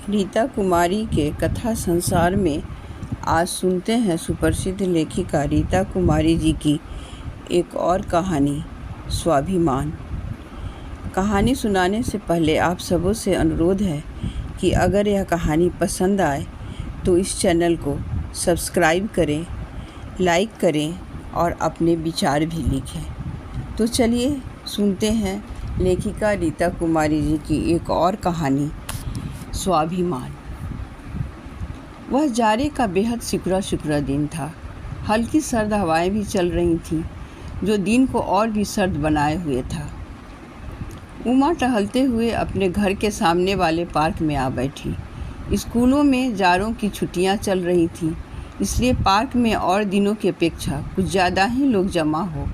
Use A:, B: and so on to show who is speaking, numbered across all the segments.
A: रीता कुमारी के कथा संसार में आज सुनते हैं सुप्रसिद्ध लेखिका रीता कुमारी जी की एक और कहानी, स्वाभिमान। कहानी सुनाने से पहले आप सबों से अनुरोध है कि अगर यह कहानी पसंद आए तो इस चैनल को सब्सक्राइब करें, लाइक करें और अपने विचार भी लिखें। तो चलिए सुनते हैं लेखिका रीता कुमारी जी की एक और कहानी, स्वाभिमान। वह जाड़े का बेहद सिकुड़ा दिन था। हल्की सर्द हवाएं भी चल रही थीं, जो दिन को और भी सर्द बनाए हुए था। उमा टहलते हुए अपने घर के सामने वाले पार्क में आ बैठी। स्कूलों में जाड़ों की छुट्टियां चल रही थीं, इसलिए पार्क में और दिनों की अपेक्षा कुछ ज़्यादा ही लोग जमा हो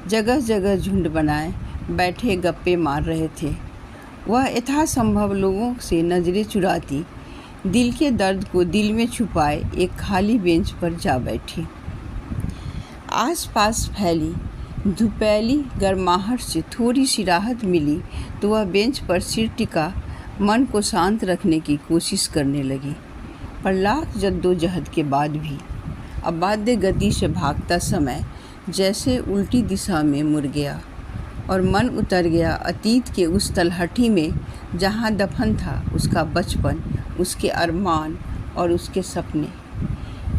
A: जगह जगह झुंड बनाए बैठे गप्पे मार रहे थे। वह यथासंभव लोगों से नज़रें चुराती दिल के दर्द को दिल में छुपाए एक खाली बेंच पर जा बैठी। आसपास फैली धुपैली गर्माहट से थोड़ी सी राहत मिली तो वह बेंच पर सिर टिका मन को शांत रखने की कोशिश करने लगी। पर लाख जद्दोजहद के बाद भी अबाध्य गति से भागता समय जैसे उल्टी दिशा में मुड़ गया और मन उतर गया अतीत के उस तलहटी में जहाँ दफन था उसका बचपन, उसके अरमान और उसके सपने।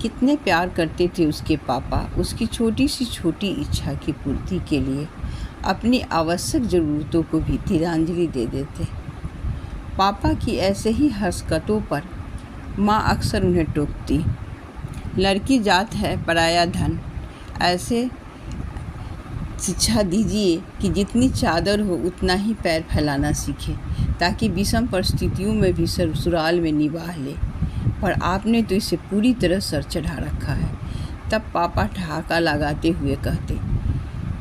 A: कितने प्यार करते थे उसके पापा उसकी छोटी सी छोटी इच्छा की पूर्ति के लिए अपनी आवश्यक ज़रूरतों को भी तिलांजलि दे देते। पापा की ऐसे ही हरकतों पर माँ अक्सर उन्हें टोकती, लड़की जात है पराया धन। ऐसे शिक्षा दीजिए कि जितनी चादर हो उतना ही पैर फैलाना सीखे, ताकि विषम परिस्थितियों में भी ससुराल में निभाह ले। पर आपने तो इसे पूरी तरह सर चढ़ा रखा है। तब पापा ठहाका लगाते हुए कहते,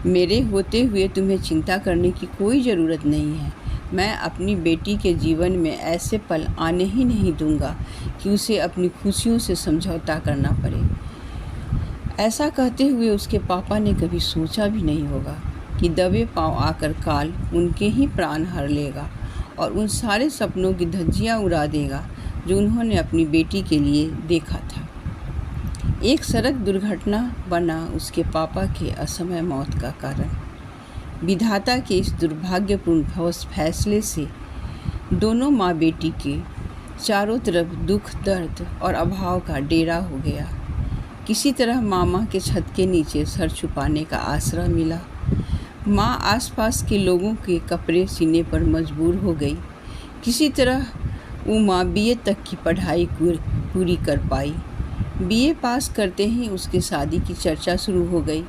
A: मेरे होते हुए तुम्हें चिंता करने की कोई ज़रूरत नहीं है। मैं अपनी बेटी के जीवन में ऐसे पल आने ही नहीं दूंगा कि उसे अपनी खुशियों से समझौता करना पड़े। ऐसा कहते हुए उसके पापा ने कभी सोचा भी नहीं होगा कि दबे पांव आकर काल उनके ही प्राण हर लेगा और उन सारे सपनों की धज्जियां उड़ा देगा जो उन्होंने अपनी बेटी के लिए देखा था। एक सड़क दुर्घटना बना उसके पापा के असमय मौत का कारण। विधाता के इस दुर्भाग्यपूर्ण फैसले से दोनों माँ बेटी के चारों तरफ दुख, दर्द और अभाव का डेरा हो गया। किसी तरह मामा के छत के नीचे सर छुपाने का आसरा मिला। माँ आसपास के लोगों के कपड़े सीने पर मजबूर हो गई। किसी तरह उमा बीए तक की पढ़ाई पूरी कर पाई। बीए पास करते ही उसके शादी की चर्चा शुरू हो गई।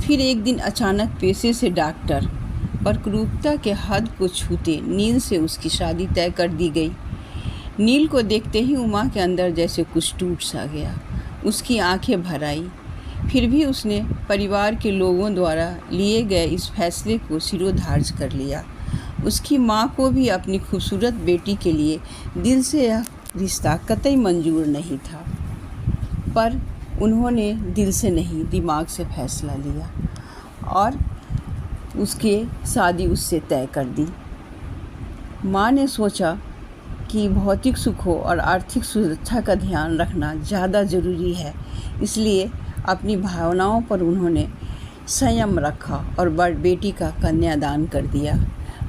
A: फिर एक दिन अचानक पेशे से डॉक्टर पर क्रूरता के हद को छूते नील से उसकी शादी तय कर दी गई। नील को देखते ही उमा के अंदर जैसे कुछ टूट सा गया। उसकी आंखें भर आई। फिर भी उसने परिवार के लोगों द्वारा लिए गए इस फैसले को सिरोधार्य कर लिया। उसकी माँ को भी अपनी खूबसूरत बेटी के लिए दिल से यह रिश्ता कतई मंजूर नहीं था, पर उन्होंने दिल से नहीं दिमाग से फैसला लिया और उसके शादी उससे तय कर दी। माँ ने सोचा कि भौतिक सुखों और आर्थिक सुरक्षा का ध्यान रखना ज़्यादा ज़रूरी है, इसलिए अपनी भावनाओं पर उन्होंने संयम रखा और बड़ बेटी का कन्यादान कर दिया।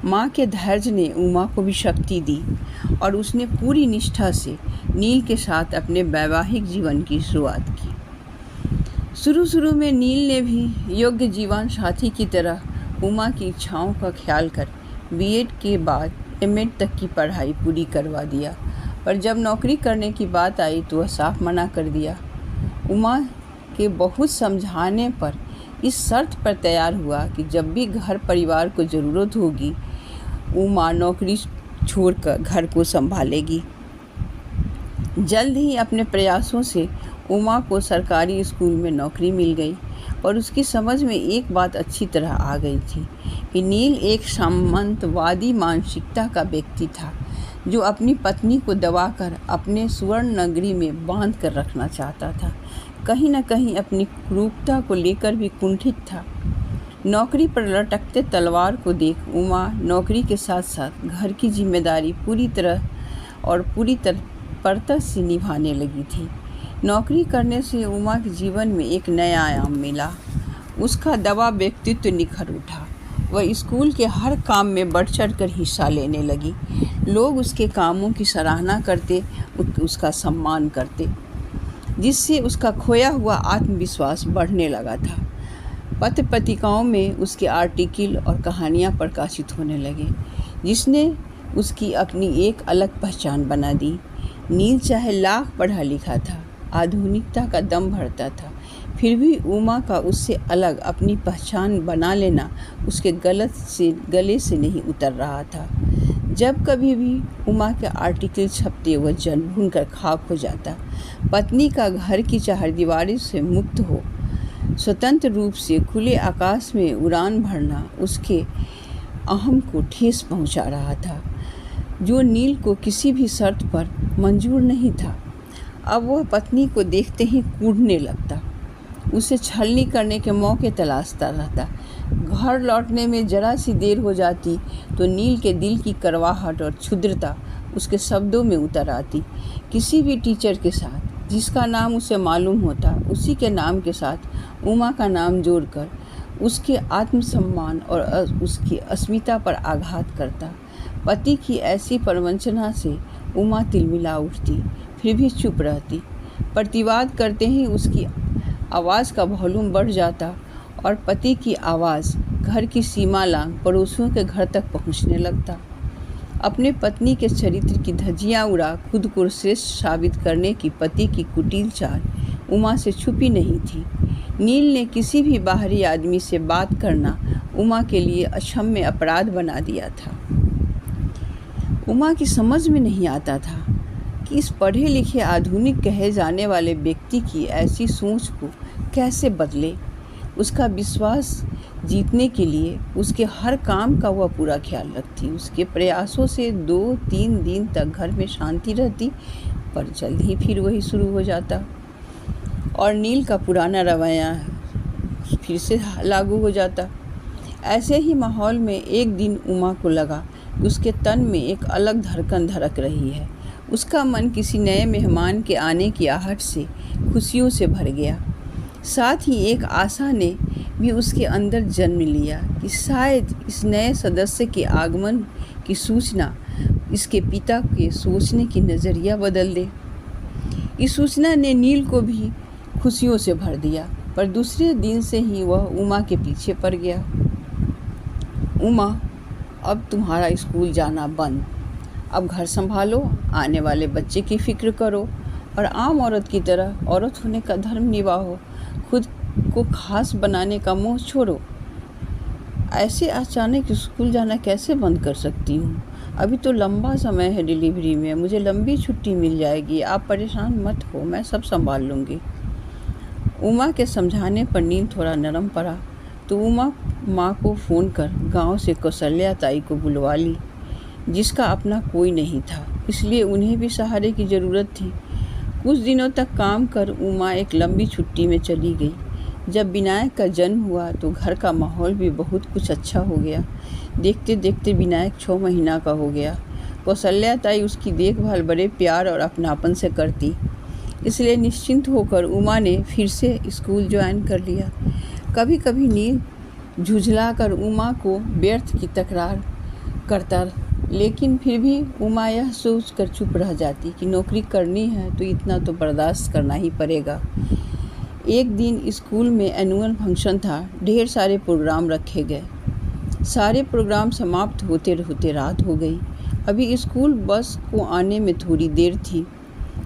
A: माँ के धैर्य ने उमा को भी शक्ति दी और उसने पूरी निष्ठा से नील के साथ अपने वैवाहिक जीवन की शुरुआत की। शुरू में नील ने भी योग्य जीवन साथी की तरह उमा की इच्छाओं का ख्याल कर बीएड के बाद एमएड तक की पढ़ाई पूरी करवा दिया, पर जब नौकरी करने की बात आई तो वह साफ मना कर दिया। उमा के बहुत समझाने पर इस शर्त पर तैयार हुआ कि जब भी घर परिवार को ज़रूरत होगी उमा नौकरी छोड़कर घर को संभालेगी। जल्द ही अपने प्रयासों से उमा को सरकारी स्कूल में नौकरी मिल गई, और उसकी समझ में एक बात अच्छी तरह आ गई थी कि नील एक सामंतवादी मानसिकता का व्यक्ति था, जो अपनी पत्नी को दबाकर अपने स्वर्ण नगरी में बांध कर रखना चाहता था। कहीं न कहीं अपनी क्रूरता को लेकर भी कुंठित था। नौकरी पर लटकते तलवार को देख उमा नौकरी के साथ साथ घर की जिम्मेदारी पूरी तरह और पूरी तत्परता से निभाने लगी थी। नौकरी करने से उमा के जीवन में एक नया आयाम मिला। उसका दबा व्यक्तित्व निखर उठा। वह स्कूल के हर काम में बढ़ चढ़ कर हिस्सा लेने लगी। लोग उसके कामों की सराहना करते, उसका सम्मान करते, जिससे उसका खोया हुआ आत्मविश्वास बढ़ने लगा था। पत्र पत्रिकाओं में उसके आर्टिकल और कहानियाँ प्रकाशित होने लगे, जिसने उसकी अपनी एक अलग पहचान बना दी। नील चाहे लाख पढ़ा लिखा था, आधुनिकता का दम भरता था, फिर भी उमा का उससे अलग अपनी पहचान बना लेना उसके गले से नहीं उतर रहा था। जब कभी भी उमा के आर्टिकल छपते वह जल भून कर खाक हो जाता। पत्नी का घर की चारदीवारी से मुक्त हो स्वतंत्र रूप से खुले आकाश में उड़ान भरना उसके अहम को ठेस पहुंचा रहा था, जो नील को किसी भी शर्त पर मंजूर नहीं था। अब वह पत्नी को देखते ही कूदने लगता, उसे छलनी करने के मौके तलाशता रहता। घर लौटने में जरा सी देर हो जाती तो नील के दिल की कड़वाहट और क्षुद्रता उसके शब्दों में उतर आती। किसी भी टीचर के साथ जिसका नाम उसे मालूम होता, उसी के नाम के साथ उमा का नाम जोड़कर उसके आत्मसम्मान और उसकी अस्मिता पर आघात करता। पति की ऐसी प्रवंचना से उमा तिलमिला उठती, फिर भी चुप रहती। प्रतिवाद करते ही उसकी आवाज़ का वॉल्यूम बढ़ जाता और पति की आवाज़ घर की सीमा लांघ पड़ोसियों के घर तक पहुंचने लगता। अपने पत्नी के चरित्र की धज्जियां उड़ा खुद को श्रेष्ठ साबित करने की पति की कुटिल चाल उमा से छुपी नहीं थी। नील ने किसी भी बाहरी आदमी से बात करना उमा के लिए अक्षम्य अपराध बना दिया था। उमा की समझ में नहीं आता था कि इस पढ़े लिखे आधुनिक कहे जाने वाले व्यक्ति की ऐसी सोच को कैसे बदले। उसका विश्वास जीतने के लिए उसके हर काम का वह पूरा ख्याल रखती। उसके प्रयासों से 2-3 दिन तक घर में शांति रहती, पर जल्द ही फिर वही शुरू हो जाता और नील का पुराना रवैया फिर से लागू हो जाता। ऐसे ही माहौल में एक दिन उमा को लगा कि उसके तन में एक अलग धड़कन धड़क रही है। उसका मन किसी नए मेहमान के आने की आहट से खुशियों से भर गया। साथ ही एक आशा ने भी उसके अंदर जन्म लिया कि शायद इस नए सदस्य के आगमन की सूचना इसके पिता के सोचने की नज़रिया बदल दे। इस सूचना ने नील को भी खुशियों से भर दिया, पर दूसरे दिन से ही वह उमा के पीछे पड़ गया। उमा, अब तुम्हारा स्कूल जाना बंद, अब घर संभालो, आने वाले बच्चे की फिक्र करो और आम औरत की तरह औरत होने का धर्म निभाओ। खुद को खास बनाने का मोह छोड़ो। ऐसे अचानक स्कूल जाना कैसे बंद कर सकती हूँ? अभी तो लंबा समय है डिलीवरी में, मुझे लंबी छुट्टी मिल जाएगी। आप परेशान मत हो, मैं सब संभाल लूँगी। उमा के समझाने पर नील थोड़ा नरम पड़ा तो उमा माँ को फ़ोन कर गांव से कौशल्या ताई को बुलवा ली, जिसका अपना कोई नहीं था, इसलिए उन्हें भी सहारे की ज़रूरत थी। कुछ दिनों तक काम कर उमा एक लंबी छुट्टी में चली गई। जब विनायक का जन्म हुआ तो घर का माहौल भी बहुत कुछ अच्छा हो गया। देखते देखते विनायक 6 महीना का हो गया। कौशल्या ताई उसकी देखभाल बड़े प्यार और अपनापन से करती, इसलिए निश्चिंत होकर उमा ने फिर से स्कूल ज्वाइन कर लिया। कभी कभी नील झुझलाकर उमा को व्यर्थ की तकरार करता, लेकिन फिर भी उमा यह सोच कर चुप रह जाती कि नौकरी करनी है तो इतना तो बर्दाश्त करना ही पड़ेगा। एक दिन स्कूल में एनुअल फंक्शन था। ढेर सारे प्रोग्राम रखे गए। सारे प्रोग्राम समाप्त होते होते रात हो गई। अभी स्कूल बस को आने में थोड़ी देर थी।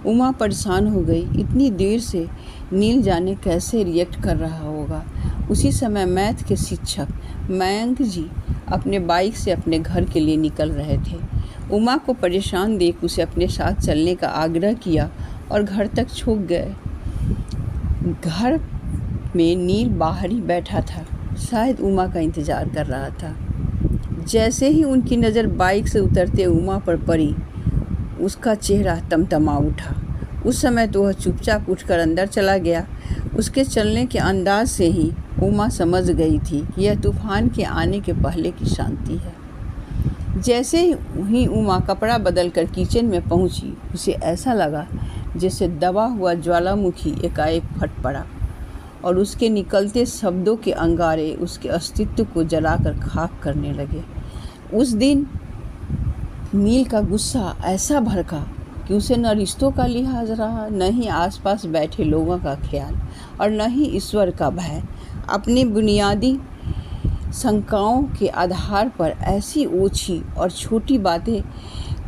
A: उमा परेशान हो गई। इतनी देर से नील जाने कैसे रिएक्ट कर रहा होगा। उसी समय मैथ के शिक्षक मयंक जी अपने बाइक से अपने घर के लिए निकल रहे थे। उमा को परेशान देख उसे अपने साथ चलने का आग्रह किया और घर तक छोड़ गए। घर में नील बाहर ही बैठा था, शायद उमा का इंतज़ार कर रहा था। जैसे ही उनकी नज़र बाइक से उतरते उमा पर पड़ी, उसका चेहरा तमतमा उठा। उस समय तो वह चुपचाप उठकर अंदर चला गया। उसके चलने के अंदाज से ही उमा समझ गई थी कि यह तूफान के आने के पहले की शांति है। जैसे ही उमा कपड़ा बदल कर किचन में पहुंची, उसे ऐसा लगा जैसे दबा हुआ ज्वालामुखी एकाएक फट पड़ा और उसके निकलते शब्दों के अंगारे उसके अस्तित्व को जलाकर खाक करने लगे। उस दिन नील का गुस्सा ऐसा भड़का कि उसे न रिश्तों का लिहाज रहा, न ही आसपास बैठे लोगों का ख्याल और न ही ईश्वर का भय। अपनी बुनियादी शंकाओं के आधार पर ऐसी ओछी और छोटी बातें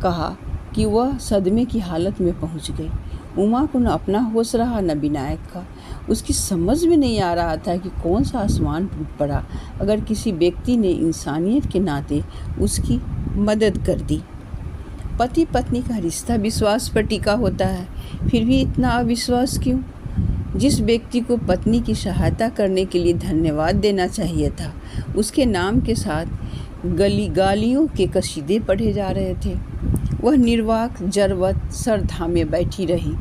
A: कहा कि वह सदमे की हालत में पहुंच गई। उमा को न अपना होश रहा न विनायक का। उसकी समझ में नहीं आ रहा था कि कौन सा आसमान टूट पड़ा अगर किसी व्यक्ति ने इंसानियत के नाते उसकी मदद कर दी। पति पत्नी का रिश्ता विश्वास पर टिका होता है, फिर भी इतना अविश्वास क्यों? जिस व्यक्ति को पत्नी की सहायता करने के लिए धन्यवाद देना चाहिए था, उसके नाम के साथ गालियों के कसीदे पढ़े जा रहे थे। वह निर्वाक जरवत सर थामे बैठी रही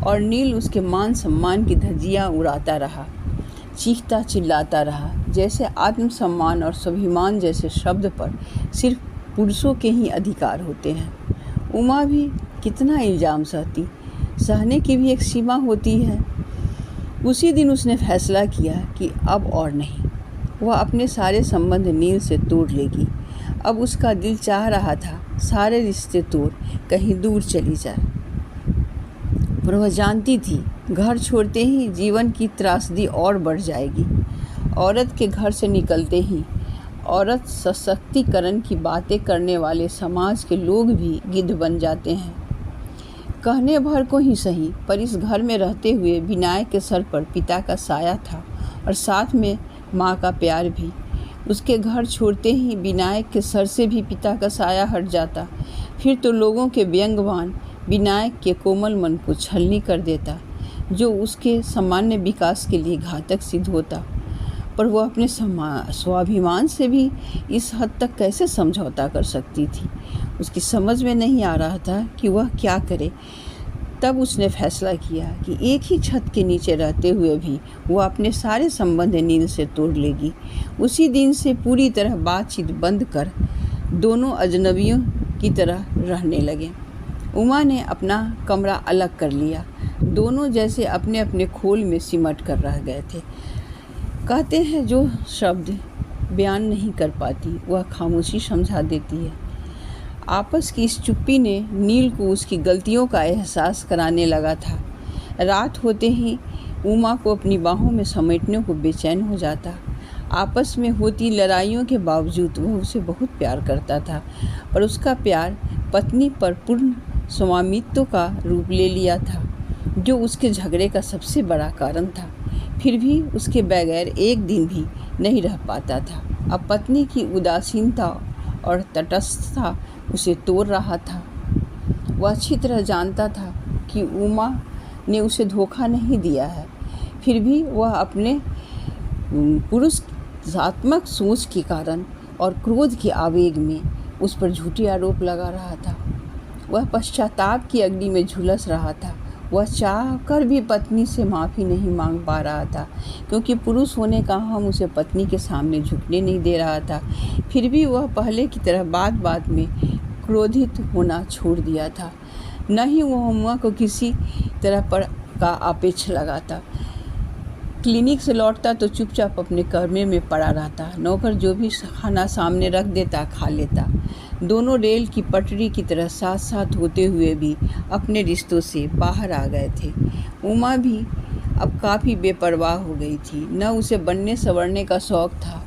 A: और नील उसके मान सम्मान की धज्जियां उड़ाता रहा, चीखता चिल्लाता रहा, जैसे आत्मसम्मान और स्वाभिमान जैसे शब्द पर सिर्फ पुरुषों के ही अधिकार होते हैं। उमा भी कितना इल्ज़ाम सहती, सहने की भी एक सीमा होती है। उसी दिन उसने फैसला किया कि अब और नहीं, वह अपने सारे संबंध नील से तोड़ लेगी। अब उसका दिल चाह रहा था सारे रिश्ते तोड़ कहीं दूर चली जाए, पर वह जानती थी घर छोड़ते ही जीवन की त्रासदी और बढ़ जाएगी। औरत के घर से निकलते ही औरत सशक्तिकरण की बातें करने वाले समाज के लोग भी गिद्ध बन जाते हैं। कहने भर को ही सही, पर इस घर में रहते हुए विनायक के सर पर पिता का साया था और साथ में माँ का प्यार भी। उसके घर छोड़ते ही विनायक के सर से भी पिता का साया हट जाता, फिर तो लोगों के व्यंग्यवान विनायक के कोमल मन को छलनी कर देता, जो उसके सामान्य विकास के लिए घातक सिद्ध होता। पर वह अपने स्वाभिमान से भी इस हद तक कैसे समझौता कर सकती थी? उसकी समझ में नहीं आ रहा था कि वह क्या करे। तब उसने फैसला किया कि एक ही छत के नीचे रहते हुए भी वह अपने सारे संबंध नील से तोड़ लेगी। उसी दिन से पूरी तरह बातचीत बंद कर दोनों अजनबियों की तरह रहने लगे। उमा ने अपना कमरा अलग कर लिया। दोनों जैसे अपने अपने खोल में सिमट कर रह गए थे। कहते हैं जो शब्द बयान नहीं कर पाती वह खामोशी समझा देती है। आपस की इस चुप्पी ने नील को उसकी गलतियों का एहसास कराने लगा था। रात होते ही उमा को अपनी बाहों में समेटने को बेचैन हो जाता। आपस में होती लड़ाइयों के बावजूद वह उसे बहुत प्यार करता था, पर उसका प्यार पत्नी पर पूर्ण स्वामित्व का रूप ले लिया था, जो उसके झगड़े का सबसे बड़ा कारण था। फिर भी उसके बगैर एक दिन भी नहीं रह पाता था। अब पत्नी की उदासीनता और तटस्थता उसे तोड़ रहा था। वह अच्छी तरह जानता था कि उमा ने उसे धोखा नहीं दिया है, फिर भी वह अपने पुरुषात्मक सोच के कारण और क्रोध के आवेग में उस पर झूठी आरोप लगा रहा था। वह पश्चाताप की अग्नि में झुलस रहा था। वह चाहकर भी पत्नी से माफ़ी नहीं मांग पा रहा था, क्योंकि पुरुष होने का हम उसे पत्नी के सामने झुकने नहीं दे रहा था। फिर भी वह पहले की तरह बात बात में क्रोधित होना छोड़ दिया था। न ही वह उमा को किसी तरह पर का अपेक्षा लगाता। क्लिनिक से लौटता तो चुपचाप अपने कमरे में पड़ा रहता। नौकर जो भी खाना सामने रख देता खा लेता। दोनों रेल की पटरी की तरह साथ साथ होते हुए भी अपने रिश्तों से बाहर आ गए थे। उमा भी अब काफ़ी बेपरवाह हो गई थी। न उसे बनने संवरने का शौक़ था,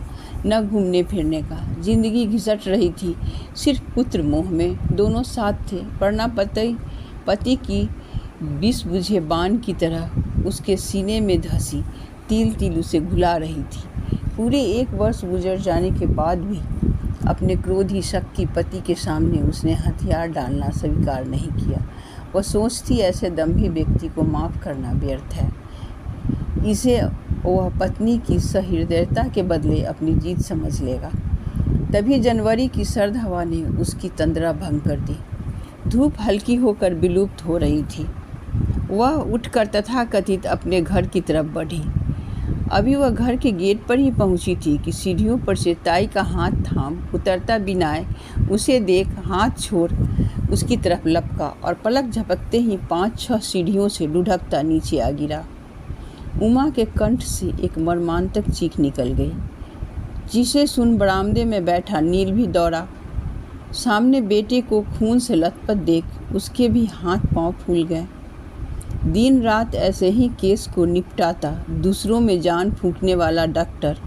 A: न घूमने फिरने का। जिंदगी घिसट रही थी सिर्फ पुत्र मोह में। दोनों साथ थे, वरना पति की विष बुझे बाण की तरह उसके सीने में धंसी तिल तिल उसे घुला रही थी। पूरे 1 वर्ष गुजर जाने के बाद भी अपने क्रोधी शक्ति पति के सामने उसने हथियार डालना स्वीकार नहीं किया। वह सोचती ऐसे दम्भी व्यक्ति को माफ़ करना व्यर्थ है। इसे वह पत्नी की सहृदयता के बदले अपनी जीत समझ लेगा। तभी जनवरी की सर्द हवा ने उसकी तंद्रा भंग कर दी। धूप हल्की होकर विलुप्त हो रही थी। वह उठकर तथाकथित अपने घर की तरफ बढ़ी। अभी वह घर के गेट पर ही पहुंची थी कि सीढ़ियों पर से ताई का हाथ थाम उतरता बिनाय उसे देख हाथ छोड़ उसकी तरफ लपका और पलक झपकते ही 5-6 सीढ़ियों से लुढ़कता नीचे आ गिरा। उमा के कंठ से एक मर्मांतक चीख निकल गई, जिसे सुन बरामदे में बैठा नील भी दौड़ा। सामने बेटे को खून से लथपथ देख उसके भी हाथ पांव फूल गए। दिन रात ऐसे ही केस को निपटाता दूसरों में जान फूंकने वाला डॉक्टर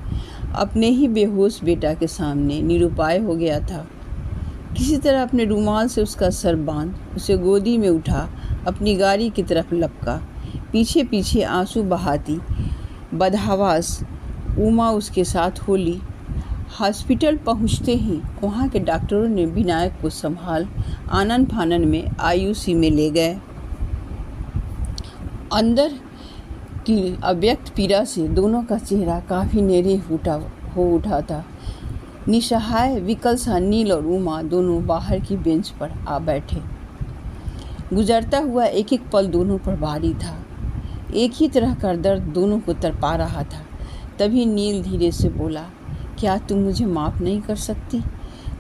A: अपने ही बेहोश बेटा के सामने निरुपाय हो गया था। किसी तरह अपने रुमाल से उसका सर बांध उसे गोदी में उठा अपनी गाड़ी की तरफ लपका। पीछे पीछे आंसू बहाती बदहवास उमा उसके साथ होली। हॉस्पिटल पहुंचते ही वहां के डॉक्टरों ने विनायक को संभाल आनन फानन में आईयूसी में ले गए। अंदर की अव्यक्त पीड़ा से दोनों का चेहरा काफ़ी नेरे हो उठा था। निसहाय विकल सा नील और उमा दोनों बाहर की बेंच पर आ बैठे। गुजरता हुआ एक एक पल दोनों पर भारी था। एक ही तरह का दर्द दोनों को तड़पा रहा था। तभी नील धीरे से बोला, क्या तुम मुझे माफ़ नहीं कर सकती?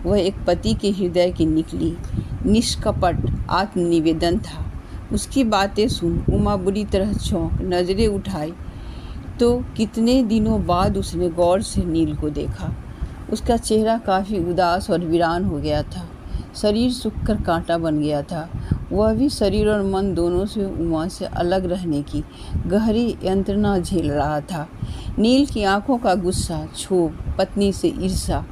A: वह एक पति के हृदय की निकली निष्कपट आत्मनिवेदन था। उसकी बातें सुन उमा बुरी तरह चौंक नज़रें उठाई तो कितने दिनों बाद उसने गौर से नील को देखा। उसका चेहरा काफ़ी उदास और वीरान हो गया था। शरीर सूखकर कांटा बन गया था। वह भी शरीर और मन दोनों से उमा से अलग रहने की गहरी यंत्रणा झेल रहा था। नील की आंखों का गुस्सा, क्षोभ, पत्नी से ईर्ष्या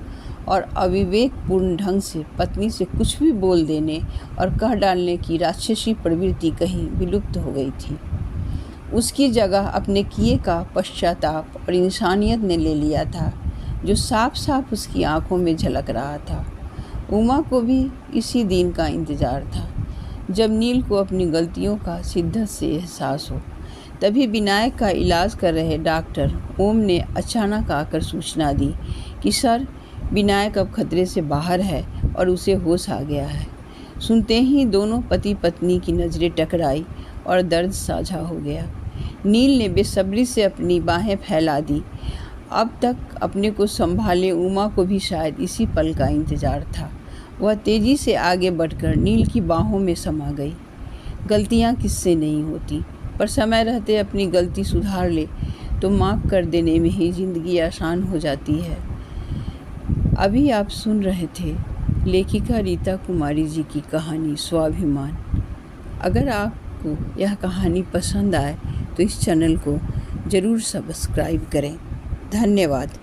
A: और अविवेकपूर्ण ढंग से पत्नी से कुछ भी बोल देने और कह डालने की राक्षसी प्रवृत्ति कहीं विलुप्त हो गई थी। उसकी जगह अपने किए का पश्चाताप और इंसानियत ने ले लिया था, जो साफ साफ उसकी आंखों में झलक रहा था। उमा को भी इसी दिन का इंतज़ार था, जब नील को अपनी गलतियों का शिद्दत से एहसास हो। तभी विनायक का इलाज कर रहे डॉक्टर ओम ने अचानक आकर सूचना दी कि सर, विनायक अब खतरे से बाहर है और उसे होश आ गया है। सुनते ही दोनों पति पत्नी की नज़रें टकराई और दर्द साझा हो गया। नील ने बेसब्री से अपनी बाहें फैला दी। अब तक अपने को संभाले उमा को भी शायद इसी पल का इंतज़ार था। वह तेज़ी से आगे बढ़कर नील की बाहों में समा गई। गलतियाँ किससे नहीं होती, पर समय रहते अपनी गलती सुधार ले तो माफ़ कर देने में ही ज़िंदगी आसान हो जाती है। अभी आप सुन रहे थे लेखिका रीता कुमारी जी की कहानी स्वाभिमान। अगर आपको यह कहानी पसंद आए तो इस चैनल को ज़रूर सब्सक्राइब करें। धन्यवाद।